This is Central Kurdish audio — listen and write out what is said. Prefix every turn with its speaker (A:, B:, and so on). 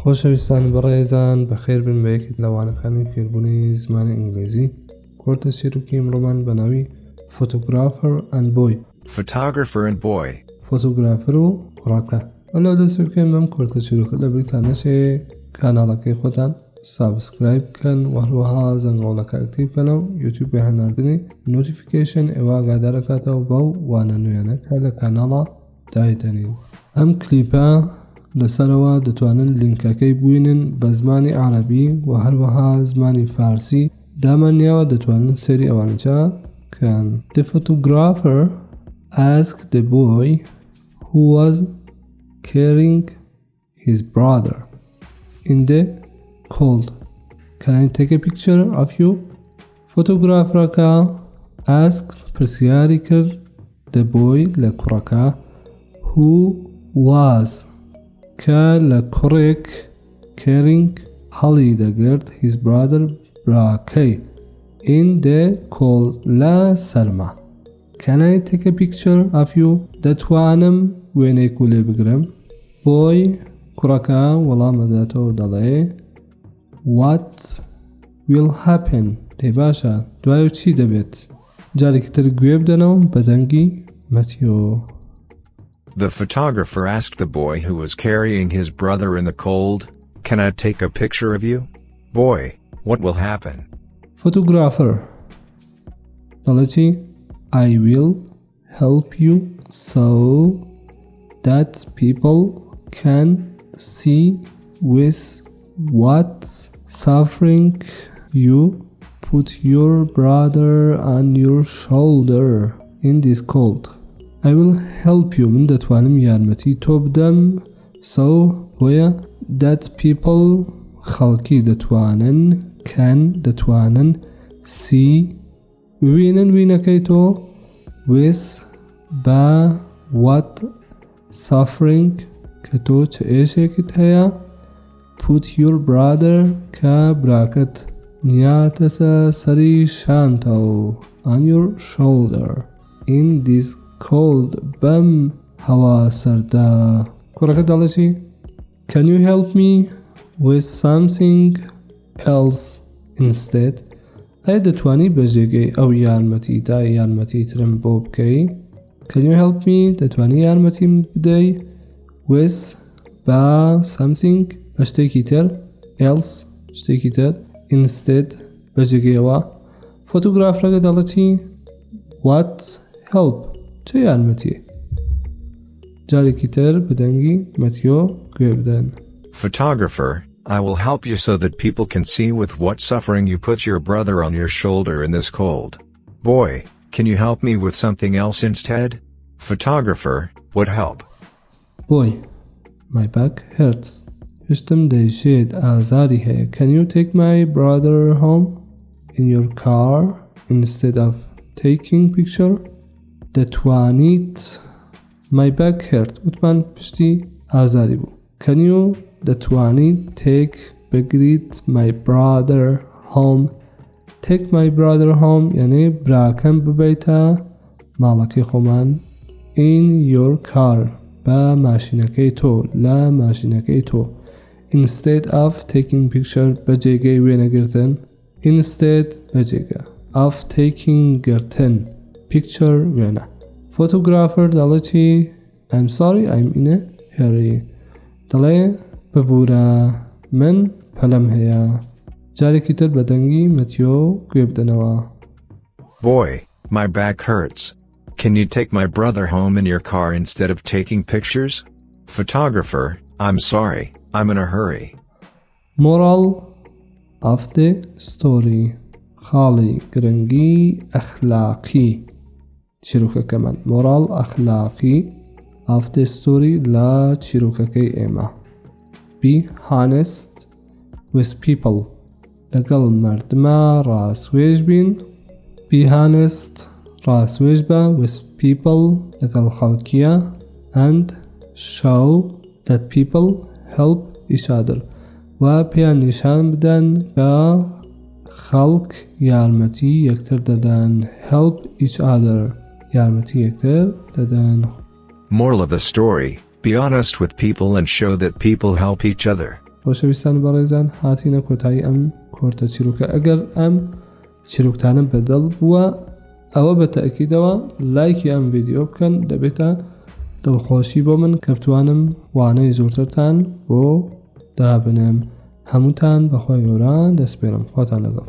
A: خۆشەویستان بەڕێزان بەخێر بن بە یەکێک لەوانەکانی فیربوونی زمانی ئینگلیزی کورتە چیرۆکی ئەمڕۆمان بە ناوی فۆتۆگرافەر ئەند بۆی فۆتۆگرافەر و کوڕەکە. ئەلۆ دەست بکەین بەم کورتە چیرۆکە لە بریتان نەچێ کاناڵەکەی خۆتان سابسکرایب بکەن و هەروەها زەنگۆڵەکە ئەکتیڤ بکەن و یوتیوب بە هەناردنی نۆتیفیکیشن ئێوە ئاگادارەکاتەوە بەو وانە نوێنە کە لە کاناڵە دایدەنین. ئەم کلیپە لەسەرەوە دەتوانن لینکەکەی بووینن بە زمانی عەرەبی و هەروەها زمانی فارسی دامانیاوە دەتوانن سەیری ئەوانەجا بکەن. The photographer asked the boy who was carrying his brother in the cold, "Can I take a picture of you?" فۆتۆگرافەرەکە asked پرسیاری کرد the boy لە کوڕەکە who was کە لە کوڕێک carrying هەڵی دەگرت his brother براکەی in the cold لە سەرما. Can I take a picture of you? دەتوانم وێنەیەک و لێ بگرم. بۆی کوڕەکە وەڵام دەداتەوە دەڵێ what will happen؟ دەی باشە دوای چی دەبێت؟ جارێکی تر گوێ بدەنەوە بە دەنگی مەتیۆ.
B: The photographer asked the boy who was carrying his brother in the cold, "Can I take a picture of you?" Boy, what will happen? Photographer
A: دەڵێتی I will help you so that people can see with what suffering you put your brother on your shoulder in this cold. I will help you من دەتوانم یارمەتی تۆ بدەم so بۆیە that people خەڵکی دەتوانن see ببینن وینەکەی تۆ with بە what suffering کە تۆ چه ئێشێکت هەیە put your brother کە براکەت نیاتەسە سەری شانتەوە on your shoulder in this cold بەم هەوا سەردا. کوڕەکە دەڵێتی Can you help me with something else instead؟ ئەی دەتوانی بەجێگەی ئەو یارمەتیدا یارمەتی ترم بۆ بکەی؟ Can you help me؟ دەتوانی یارمەتیم بدەی with بە something بە شتێکی تر else شتێکی تر instead بەجێگەیەوە. فۆتۆگرافەرەکە دەڵێتی what help چه یارمەتی؟ جارێکی تر بە دەنگی مەتیۆ گوێ بدەن.
B: Photographer, I will help you so that people can see with what suffering you put your brother on your shoulder in this cold. Boy, can you help me with something else instead? Photographer, what help?
A: Boy, my back hurts. پشتم دەیشێت ئازاری هەیە. Can you take my brother home in your car instead of taking picture? دەتوانیت my back hurt وتمان پشتی ئازاری بوو. Can you دەتوانیت take بگریت my brother home take my brother home یعنی براکەم ببەیتە ماڵەکەی خۆمان in your car بە ماشینەکەی تۆ لە ماشینەکەی تۆ instead of taking picture بەجێگەی وێنەگرتن instead بەجێگە of taking گرتن picture وێنە. Photographer دەڵێتی I'm sorry I'm in a hurry دەڵێ ببورە من پەلەم هەیە. جارێکی تر بە دەنگی مەتیۆ گوێ بدەنەوە.
B: Boy, my back hurts. Can you take my brother home in your car instead of taking pictures? Photographer, I'm sorry, I'm in a hurry.
A: Moral of the story خاڵی گرنگی ئەخلاقی چیرۆکەکەمان moral ئەخلاقی of the story لە چیرۆکەکەی ئێمە. Be honest with people لەگەڵ مردمە ڕاستوێژ بین. Be honest ڕاستوێژ بە with people لەگەڵ خەڵکیە and show that people help each other و پێیان نیشان بدەن کە خەڵک یارمەتی یەکتر دەدەن help each other یارمەتی یەکتر دەدەن.
B: Moral of the story: be honest with people and show that people help each other.
A: خۆشەویستان بەڕێزان هاتینە کۆتایی ئەم کۆرتە چیرۆکە. ئەگەر ئەم چیرۆکتانە بەدڵ بووە ئەوە بە تەئکیدەوە لایکی ئەم ڤیدیۆ بکەن، دەبێتە دڵخۆشی بۆ من کە بتوانم وانەی زۆرترتان بۆ دابنێم. هەمووتان بەخوای گەورە دەسپێرم. خۆتان لەگەڵ.